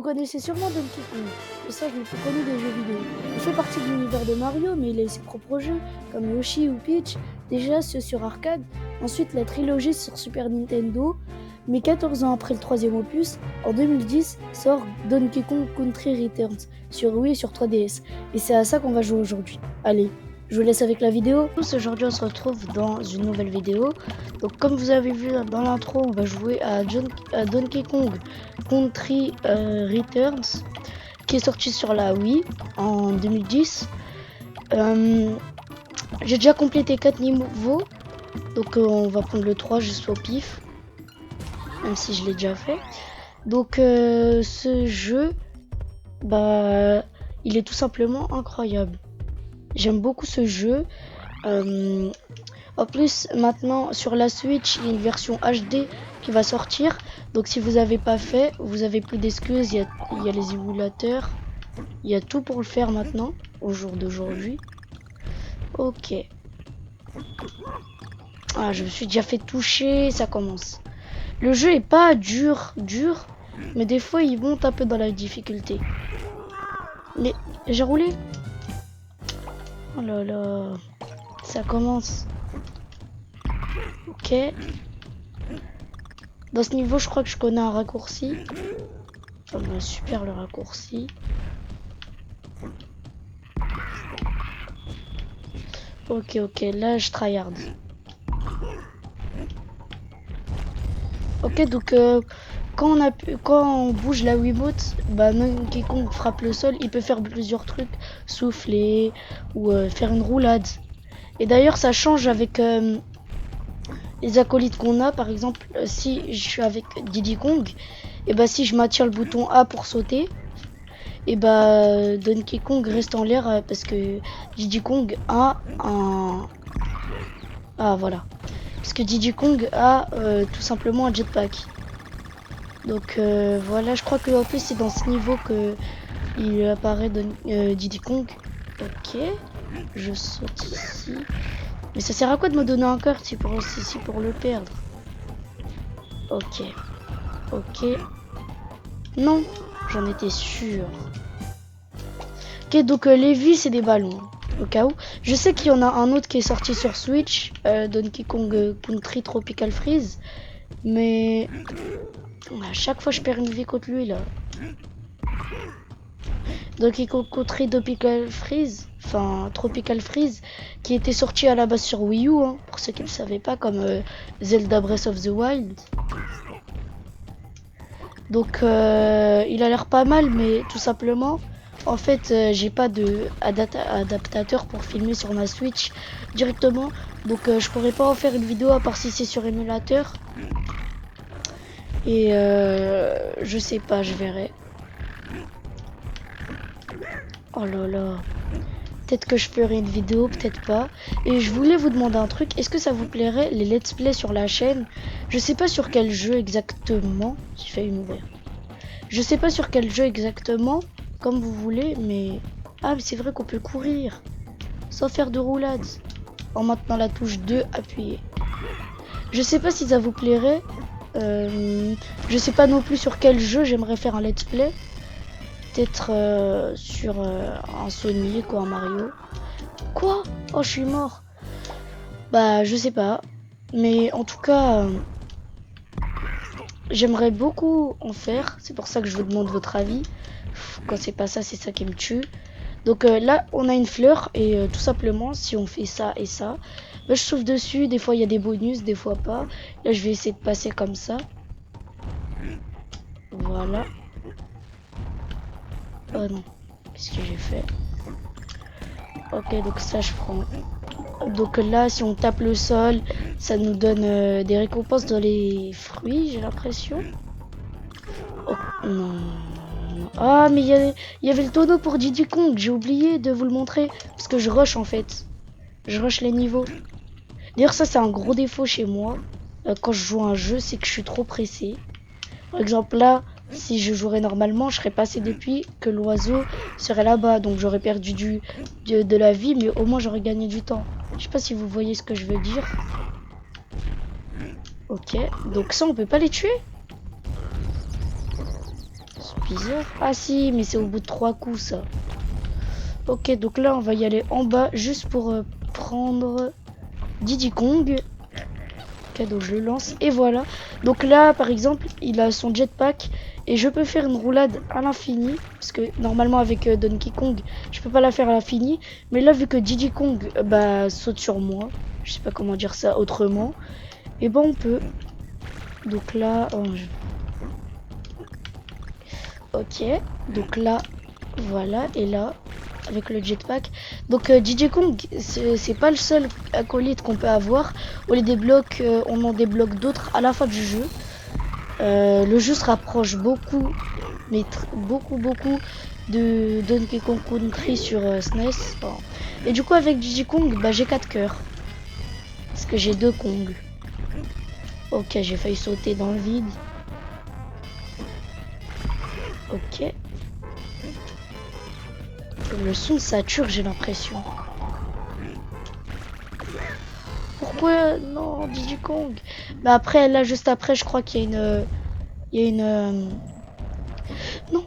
connaissez sûrement Donkey Kong, et ça je l'ai plus connu des jeux vidéo. Il fait partie de l'univers de Mario, mais il a ses propres jeux, comme Yoshi ou Peach, déjà ceux sur arcade, ensuite la trilogie sur Super Nintendo, mais 14 ans après le troisième opus, en 2010, sort Donkey Kong Country Returns, sur Wii et sur 3DS, et c'est à ça qu'on va jouer aujourd'hui. Allez, je vous laisse avec la vidéo. Aujourd'hui on se retrouve dans une nouvelle vidéo. Donc comme vous avez vu dans l'intro, on va jouer à Donkey Kong Country Returns, qui est sorti sur la Wii en 2010. J'ai déjà complété 4 niveaux, donc on va prendre le 3 juste au pif, même si je l'ai déjà fait. Donc ce jeu, il est tout simplement incroyable. J'aime beaucoup ce jeu. En plus, maintenant sur la Switch, il y a une version HD qui va sortir. Donc si vous n'avez pas fait, vous avez plus d'excuses. Il y a les émulateurs, il y a tout pour le faire maintenant, au jour d'aujourd'hui. Ok. Ah, je me suis déjà fait toucher, ça commence. Le jeu est pas dur, mais des fois il monte un peu dans la difficulté. Mais j'ai roulé. Oh là là, ça commence. Ok. Dans ce niveau, je crois que je connais un raccourci. Oh bah, super le raccourci. Ok, là je tryhard. Ok, donc quand on bouge la Wiimote, Donkey Kong frappe le sol, il peut faire plusieurs trucs, souffler ou faire une roulade. Et d'ailleurs, ça change avec les acolytes qu'on a. Par exemple, si je suis avec Diddy Kong, et si je maintiens le bouton A pour sauter, et Donkey Kong reste en l'air parce que Diddy Kong a un... Ah voilà. Parce que Diddy Kong a tout simplement un jetpack. Donc voilà, je crois que en plus c'est dans ce niveau que il apparaît Diddy Kong. Ok, je saute ici. Mais ça sert à quoi de me donner un cœur si pour le perdre? Ok. Non, j'en étais sûr. Ok, donc les vies c'est des ballons. Au cas où. Je sais qu'il y en a un autre qui est sorti sur Switch, Donkey Kong Country Tropical Freeze. Mais à chaque fois je perds une vie contre lui là. Donkey Kong Country Tropical Freeze, qui était sorti à la base sur Wii U, hein, pour ceux qui ne le savaient pas, comme Zelda Breath of the Wild. Donc il a l'air pas mal, mais tout simplement, en fait, j'ai pas de adaptateur pour filmer sur ma Switch directement, donc je pourrais pas en faire une vidéo à part si c'est sur émulateur. Et je sais pas, je verrai. Oh là là. Peut-être que je ferai une vidéo, peut-être pas. Et je voulais vous demander un truc. Est-ce que ça vous plairait les let's play sur la chaîne? Je sais pas sur quel jeu exactement. J'ai failli mourir. Je sais pas sur quel jeu exactement, comme vous voulez, mais... Ah, mais c'est vrai qu'on peut courir sans faire de roulade en maintenant la touche 2 appuyée. Je sais pas si ça vous plairait. Je sais pas non plus sur quel jeu j'aimerais faire un let's play. Peut-être sur un Sonic ou un Mario. Quoi? Oh, je suis mort. Je sais pas. Mais en tout cas, j'aimerais beaucoup en faire. C'est pour ça que je vous demande votre avis. Quand c'est pas ça, c'est ça qui me tue. Donc là, on a une fleur. Et tout simplement, si on fait ça et ça, je souffle dessus. Des fois, il y a des bonus, des fois pas. Là, je vais essayer de passer comme ça. Voilà. Oh non. Qu'est-ce que j'ai fait? Ok, donc ça, je prends. Donc là, si on tape le sol, ça nous donne des récompenses dans les fruits, j'ai l'impression. Oh, non. Ah, mais il y avait le tonneau pour Diddy Kong, j'ai oublié de vous le montrer. Parce que je rush en fait. Je rush les niveaux. D'ailleurs, ça, c'est un gros défaut chez moi. Quand je joue à un jeu, c'est que je suis trop pressé. Par exemple, là, si je jouerais normalement, je serais passé depuis que l'oiseau serait là-bas. Donc j'aurais perdu de la vie, mais au moins j'aurais gagné du temps. Je sais pas si vous voyez ce que je veux dire. Ok, donc ça on peut pas les tuer. C'est bizarre. Ah si, mais c'est au bout de 3 coups ça. Ok, donc là on va y aller en bas juste pour prendre Diddy Kong. Ok, donc je le lance et voilà. Donc là par exemple il a son jetpack et je peux faire une roulade à l'infini. Parce que normalement avec Donkey Kong je peux pas la faire à l'infini. Mais là vu que Diddy Kong bah, saute sur moi, je sais pas comment dire ça autrement, et ben on peut. Donc là, ok, donc là, voilà, et là, avec le jetpack. Donc DJ Kong, c'est pas le seul acolyte qu'on peut avoir. On les débloque, on en débloque d'autres à la fin du jeu. Le jeu se rapproche beaucoup, mais beaucoup de Donkey Kong Country sur SNES. Bon. Et du coup avec DJ Kong, bah, j'ai 4 cœurs. Parce que j'ai 2 Kong. Ok, j'ai failli sauter dans le vide. Ok. Le son sature, j'ai l'impression. Pourquoi non, Diddy Kong? Bah après, là, juste après, je crois qu'il y a une... Il y a une... Non,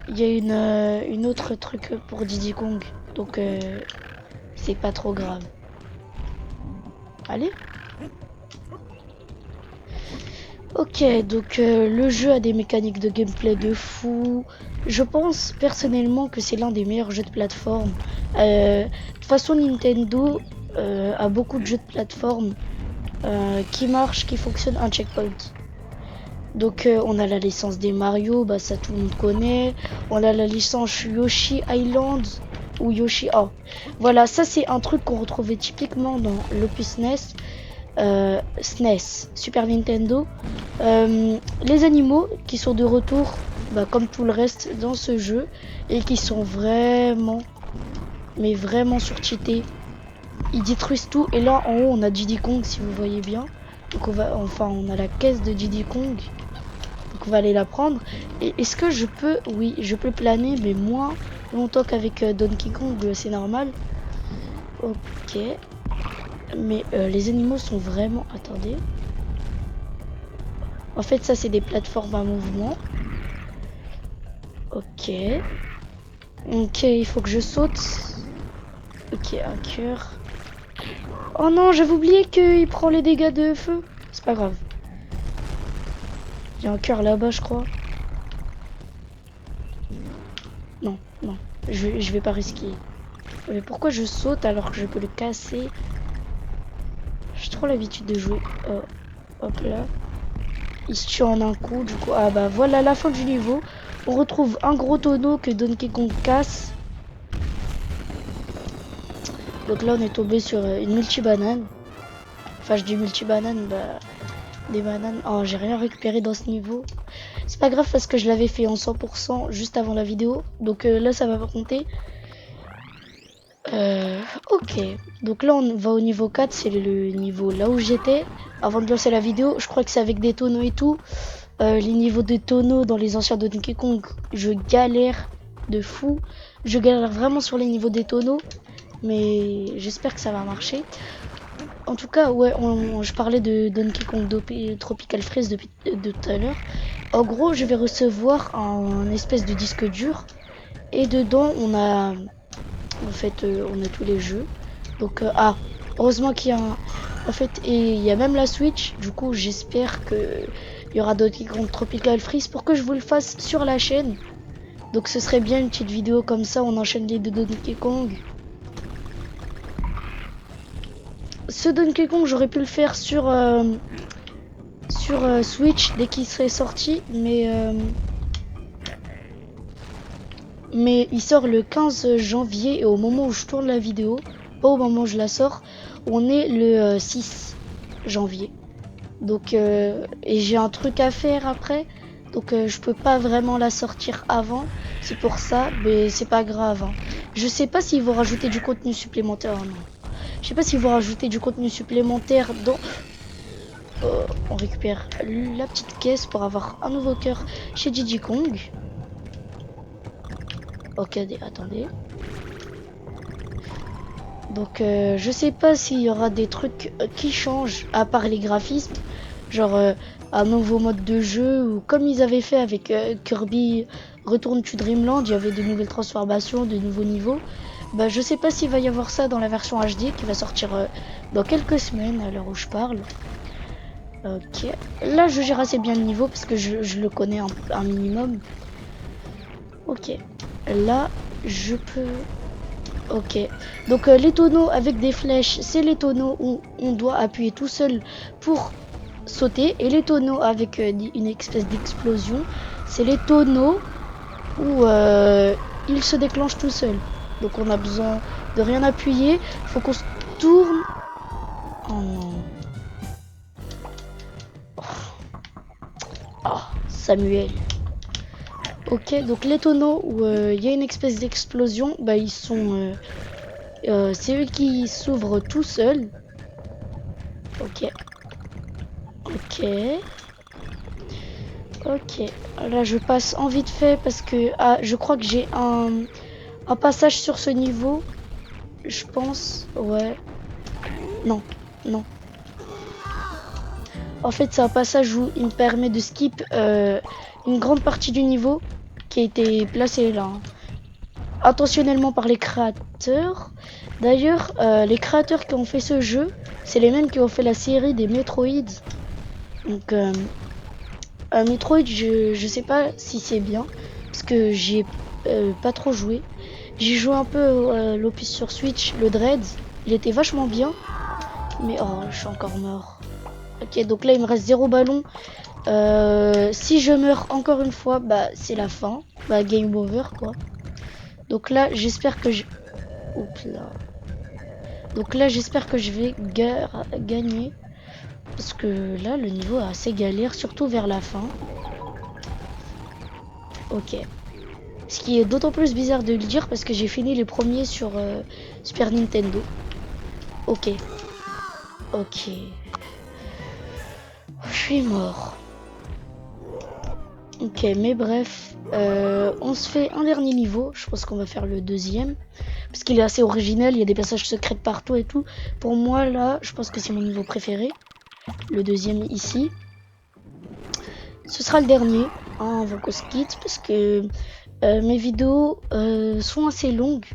il y a une autre truc pour Diddy Kong. Donc, c'est pas trop grave. Allez. Ok, donc le jeu a des mécaniques de gameplay de fou. Je pense personnellement que c'est l'un des meilleurs jeux de plateforme. De toute façon, Nintendo a beaucoup de jeux de plateforme qui marchent, qui fonctionnent un checkpoint. Donc on a la licence des Mario, bah ça tout le monde connaît. On a la licence Yoshi Island ou Yoshi. Oh, voilà, ça c'est un truc qu'on retrouvait typiquement dans l'Opus NES. SNES, Super Nintendo. Les animaux qui sont de retour, bah, comme tout le reste dans ce jeu, et qui sont vraiment, mais vraiment surcheatés. Ils détruisent tout, et là en haut on a Diddy Kong si vous voyez bien. Donc on a la caisse de Diddy Kong. Donc on va aller la prendre. Et est-ce que je peux, oui, je peux planer, mais moins longtemps qu'avec Donkey Kong, c'est normal. Ok. Mais les animaux sont vraiment... Attendez. En fait, ça, c'est des plateformes à mouvement. Ok. Ok, il faut que je saute. Ok, un cœur. Oh non, j'avais oublié qu'il prend les dégâts de feu. C'est pas grave. Il y a un cœur là-bas, je crois. Non, non. Je vais pas risquer. Mais pourquoi je saute alors que je peux le casser? J'ai trop l'habitude de jouer. Hop là. Il se tue en un coup, du coup. Ah bah voilà la fin du niveau. On retrouve un gros tonneau que Donkey Kong casse. Donc là on est tombé sur une multi-banane. Enfin je dis multi-banane, bah des bananes. Oh j'ai rien récupéré dans ce niveau. C'est pas grave parce que je l'avais fait en 100% juste avant la vidéo. Donc là ça va pas compter. Ok. Donc là on va au niveau 4, c'est le niveau là où j'étais. Avant de lancer la vidéo, je crois que c'est avec des tonneaux et tout. Les niveaux de tonneaux dans les anciens Donkey Kong, je galère de fou. Je galère vraiment sur les niveaux des tonneaux. Mais j'espère que ça va marcher. En tout cas, ouais, je parlais de Donkey Kong Tropical Freeze depuis de tout à l'heure. En gros, je vais recevoir un espèce de disque dur. Et dedans, on a... En fait, on a tous les jeux. Donc, heureusement qu'il y a un... En fait, et il y a même la Switch. Du coup, j'espère que il y aura Donkey Kong Tropical Freeze pour que je vous le fasse sur la chaîne. Donc, ce serait bien une petite vidéo comme ça. On enchaîne les deux Donkey Kong. Ce Donkey Kong, j'aurais pu le faire sur Switch dès qu'il serait sorti, mais il sort le 15 janvier et au moment où je tourne la vidéo, pas au moment où je la sors, on est le 6 janvier. Donc et j'ai un truc à faire après, donc je peux pas vraiment la sortir avant. C'est pour ça, mais c'est pas grave. Hein. Je sais pas s'ils vont rajouter du contenu supplémentaire. Non. Je sais pas s'ils vont rajouter du contenu supplémentaire dans. On récupère la petite caisse pour avoir un nouveau cœur chez Diddy Kong. Ok, attendez. Donc je sais pas s'il y aura des trucs qui changent à part les graphismes. Genre un nouveau mode de jeu, ou comme ils avaient fait avec Kirby Return to Dreamland, il y avait de nouvelles transformations, de nouveaux niveaux. Bah, je sais pas s'il va y avoir ça dans la version HD qui va sortir dans quelques semaines à l'heure où je parle. Ok, là je gère assez bien le niveau parce que je le connais un minimum. Ok, là je peux... Ok, donc les tonneaux avec des flèches, c'est les tonneaux où on doit appuyer tout seul pour sauter. Et les tonneaux avec une espèce d'explosion, c'est les tonneaux où ils se déclenchent tout seul. Donc on a besoin de rien appuyer, faut qu'on se tourne. Oh non. Oh, Samuel. Ok, donc les tonneaux où il y a une espèce d'explosion, bah ils sont... c'est eux qui s'ouvrent tout seuls. Ok. Ok. Ok. Là je passe en vite fait parce que je crois que j'ai un passage sur ce niveau. Je pense. Ouais. Non. Non. En fait c'est un passage où il me permet de skip une grande partie du niveau qui a été placé là, hein, intentionnellement par les créateurs. D'ailleurs, les créateurs qui ont fait ce jeu, c'est les mêmes qui ont fait la série des Metroid. Donc, Metroid, je sais pas si c'est bien, parce que j'ai pas trop joué. J'ai joué un peu l'Opus sur Switch, le Dread. Il était vachement bien, mais oh, je suis encore mort. Ok, donc là il me reste 0 ballon. Si je meurs encore une fois, bah c'est la fin. Bah game over quoi. Donc là j'espère que je... Oups là. Donc là j'espère que je vais gagner. Parce que là le niveau est assez galère, surtout vers la fin. Ok. Ce qui est d'autant plus bizarre de le dire parce que j'ai fini les premiers sur Super Nintendo. Ok. Ok. Je suis mort. Ok, mais bref. On se fait un dernier niveau. Je pense qu'on va faire le deuxième. Parce qu'il est assez original. Il y a des passages secrets partout et tout. Pour moi, là, je pense que c'est mon niveau préféré. Le deuxième ici. Ce sera le dernier. Hein, avant qu'on se quitte. Parce que mes vidéos sont assez longues.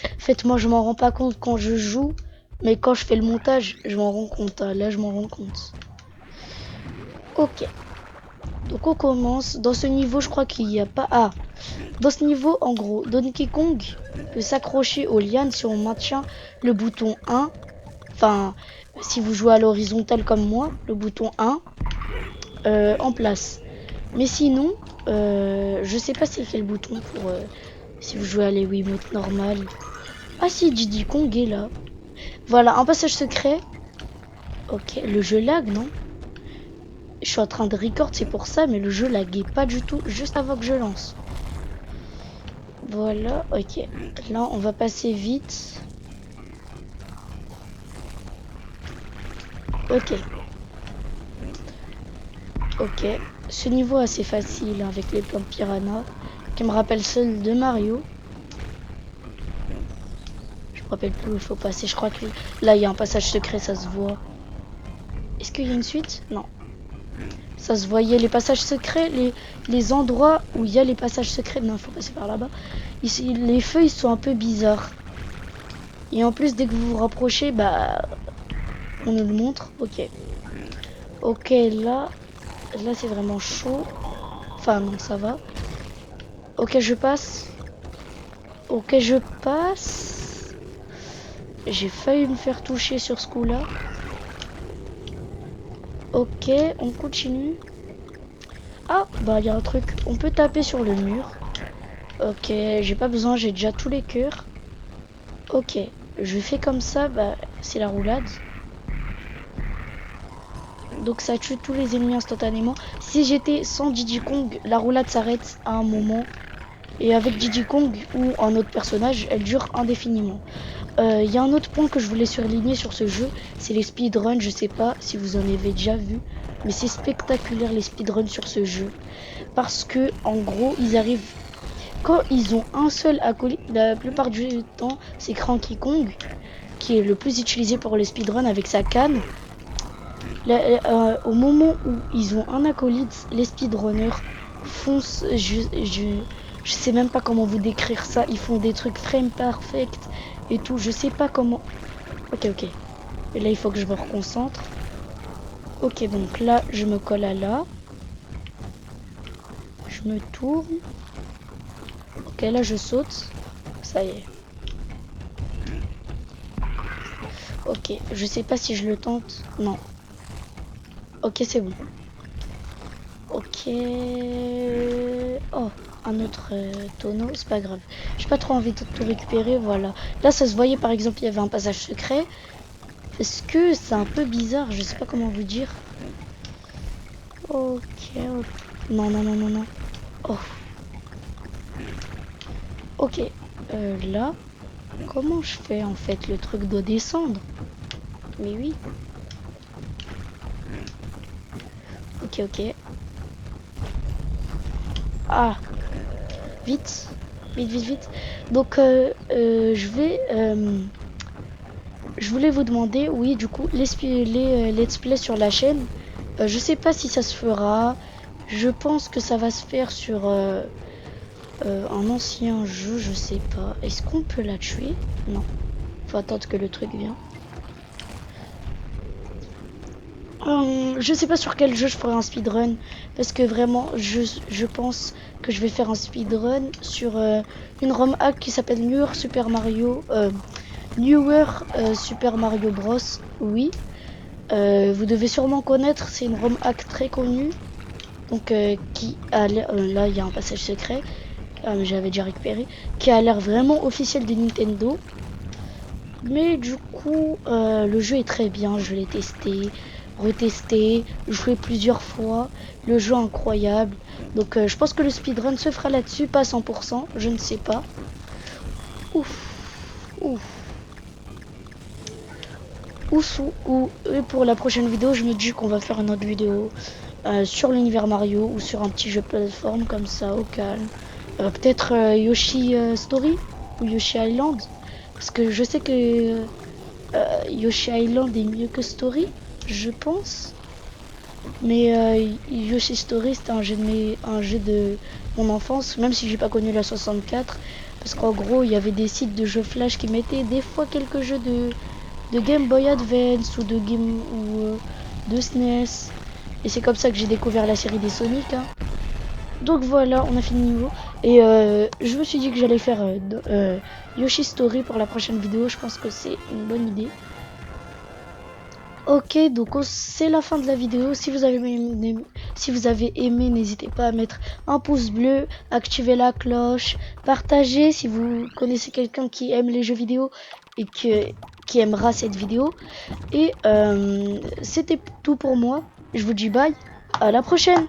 En fait, moi, je m'en rends pas compte quand je joue. Mais quand je fais le montage, je m'en rends compte. Là, je m'en rends compte. Ok. Donc on commence. Dans ce niveau, je crois qu'il n'y a pas... Ah, dans ce niveau, en gros, Donkey Kong peut s'accrocher aux lianes si on maintient le bouton 1. Enfin, si vous jouez à l'horizontale comme moi, le bouton 1 en place. Mais sinon, je sais pas c'est quel bouton pour... si vous jouez à les Wiimote normales. Ah si, Diddy Kong est là. Voilà, un passage secret. Ok, le jeu lag, non? Je suis en train de record, c'est pour ça, mais le jeu laguait pas du tout, juste avant que je lance. Voilà, ok. Là, on va passer vite. Ok. Ok. Ce niveau est assez facile hein, avec les plans de piranha, qui me rappelle celle de Mario. Je me rappelle plus où il faut passer. Je crois que là, il y a un passage secret, ça se voit. Est-ce qu'il y a une suite? Non. Ça se voyait, les passages secrets, les endroits où il y a les passages secrets. Non, il faut passer par là-bas. Ici, les feuilles sont un peu bizarres. Et en plus, dès que vous vous rapprochez, bah, on nous le montre. Ok. Ok, là c'est vraiment chaud. Enfin, non, ça va. Ok, je passe. Ok, je passe. J'ai failli me faire toucher sur ce coup-là. Ok, on continue. Ah, bah, il y a un truc. On peut taper sur le mur. Ok, j'ai pas besoin, j'ai déjà tous les cœurs. Ok, je fais comme ça, bah, c'est la roulade. Donc ça tue tous les ennemis instantanément. Si j'étais sans Diddy Kong, la roulade s'arrête à un moment. Et avec Diddy Kong ou un autre personnage, elle dure indéfiniment. Il y a un autre point que je voulais surligner sur ce jeu, c'est les speedruns. Je sais pas si vous en avez déjà vu, mais c'est spectaculaire les speedruns sur ce jeu. Parce que en gros, ils arrivent quand ils ont un seul acolyte. La plupart du temps, c'est Cranky Kong qui est le plus utilisé pour les speedruns avec sa canne. Au moment où ils ont un acolyte, les speedrunners foncent. Je sais même pas comment vous décrire ça. Ils font des trucs frame perfect et tout. Je sais pas comment. Ok, ok. Et là, il faut que je me reconcentre. Ok, donc là, je me colle à là. Je me tourne. Ok, là, je saute. Ça y est. Ok, je sais pas si je le tente. Non. Ok, c'est bon. Ok. Oh, un autre tonneau, c'est pas grave. J'ai pas trop envie de tout récupérer, voilà. Là, ça se voyait, par exemple, il y avait un passage secret. Est-ce que c'est un peu bizarre? Je sais pas comment vous dire. Ok, ok. Non, non, non, non, non. Oh, ok. Là, comment je fais, en fait? Le truc doit descendre. Mais oui. Ok, ok. Ah, vite. Vite, vite, vite. Donc, je voulais vous demander, oui, du coup, les let's play sur la chaîne, je sais pas si ça se fera. Je pense que ça va se faire sur un ancien jeu, je sais pas. Est-ce qu'on peut la tuer? Non. Faut attendre que le truc vienne. Je sais pas sur quel jeu je ferai un speedrun. Parce que vraiment, je pense que je vais faire un speedrun sur une ROM hack qui s'appelle Newer Super Mario Bros. Oui. Vous devez sûrement connaître, c'est une ROM hack très connue. Donc, là, il y a un passage secret. Mais j'avais déjà récupéré. Qui a l'air vraiment officiel de Nintendo. Mais du coup, le jeu est très bien. Je l'ai testé, retesté, joué plusieurs fois. Le jeu est incroyable. Donc, je pense que le speedrun se fera là-dessus. Pas 100%, je ne sais pas. Ouf, ouf. Et pour la prochaine vidéo, je me dis qu'on va faire une autre vidéo sur l'univers Mario ou sur un petit jeu de plateforme comme ça au calme. Peut-être Yoshi Story ou Yoshi Island. Parce que je sais que Yoshi Island est mieux que Story, je pense. Mais Yoshi Story, c'était un jeu de mon enfance, même si j'ai pas connu la 64. Parce qu'en gros, il y avait des sites de jeux flash qui mettaient des fois quelques jeux de Game Boy Advance ou de SNES. Et c'est comme ça que j'ai découvert la série des Sonic. Hein. Donc voilà, on a fini le niveau. Et je me suis dit que j'allais faire Yoshi Story pour la prochaine vidéo. Je pense que c'est une bonne idée. Ok, donc c'est la fin de la vidéo. Si vous avez aimé, n'hésitez pas à mettre un pouce bleu, activer la cloche, partager si vous connaissez quelqu'un qui aime les jeux vidéo et qui aimera cette vidéo. Et c'était tout pour moi. Je vous dis bye, à la prochaine.